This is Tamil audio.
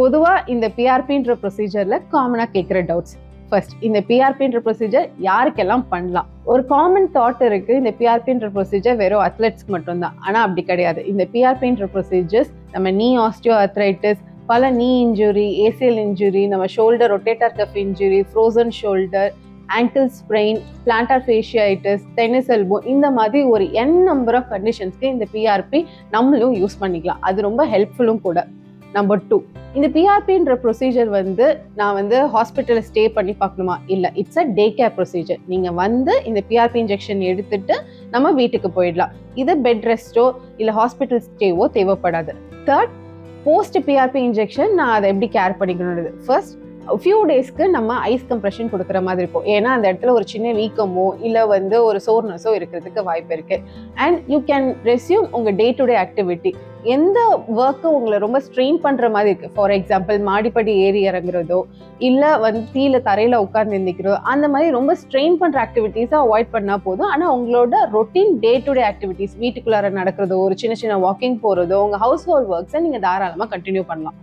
பொதுவா இந்த பிஆர்பின்ற ப்ரொசீஜர்ல காமனா கேட்குற டவுட்ஸ். ஃபர்ஸ்ட், இந்த பிஆர்பின்ற ப்ரொசீஜர் யாருக்கெல்லாம் பண்ணலாம்? ஒரு காமன் தாட் இருக்கு, இந்த பிஆர்பின்ற ப்ரொசீஜர் வெறும் அத்லெட்ஸ்க்கு மட்டும்தான். ஆனா அப்படி கிடையாது. இந்த பிஆர்பின்ற ப்ரொசீஜர்ஸ் நம்ம நீ ஆஸ்டியோ அர்த்ரைட்டிஸ், பல நீ இன்ஜுரி, ஏசிஎல் இன்ஜுரி, நம்ம shoulder rotator cuff injury, frozen shoulder, ankle sprain, plantar fasciitis, tennis elbow, இந்த மாதிரி ஒரு n நம்பர் ஆஃப் கண்டிஷன்ஸ்க்கு இந்த பிஆர்பி நம்மளும் யூஸ் பண்ணிக்கலாம். அது ரொம்ப ஹெல்ப்ஃபுல்லும் கூட. நம்பர் 2, இந்த பிஆர்பின்ற ப்ரொசீஜர் நான் ஹாஸ்பிட்டலில் ஸ்டே பண்ணி பார்க்கணுமா? இல்லை, it's a day care procedure. நீங்கள் இந்த பிஆர்பி இன்ஜெக்ஷன் எடுத்துட்டு நம்ம வீட்டுக்கு போயிடலாம். இது பெட் ரெஸ்ட்டோ இல்லை ஹாஸ்பிட்டல் ஸ்டேவோ தேவைப்படாது. தேர்ட், போஸ்ட் பிஆர்பி இன்ஜெக்ஷன் நான் அதை எப்படி கேர் பண்ணிக்கணும்னு. ஃபர்ஸ்ட், ஃபியூ டேஸ்க்கு நம்ம ஐஸ் கம்ப்ரெஷன் கொடுக்குற மாதிரி இருக்கும். ஏன்னா அந்த இடத்துல ஒரு சின்ன வீக்கமோ இல்லை ஒரு சோர்னஸோ இருக்கிறதுக்கு வாய்ப்பு இருக்கு. அண்ட் யூ கேன் ரெஸ்யூம் உங்கள் டே டு டே ஆக்டிவிட்டி. எந்த ஒர்க்கு உங்களை ரொம்ப ஸ்ட்ரெயின் பண்ணுற மாதிரி இருக்குது, ஃபார் எக்ஸாம்பிள் மாடிப்படி ஏறி இறங்குறதோ இல்லை கீழே தரையில் உட்கார்ந்து இருந்திக்கிறதோ, அந்த மாதிரி ரொம்ப ஸ்ட்ரெயின் பண்ணுற ஆக்டிவிட்டீஸை அவாய்ட் பண்ணால் போதும். ஆனால் உங்களோட routine day to day activities, வீட்டுக்குள்ளார நடக்கிறதோ, ஒரு சின்ன சின்ன வாக்கிங் போகிறதோ, உங்கள் ஹவுஸ் ஹோல்ட் ஒர்க்ஸை நீங்கள் தாராளமாக கண்டினியூ பண்ணலாம்.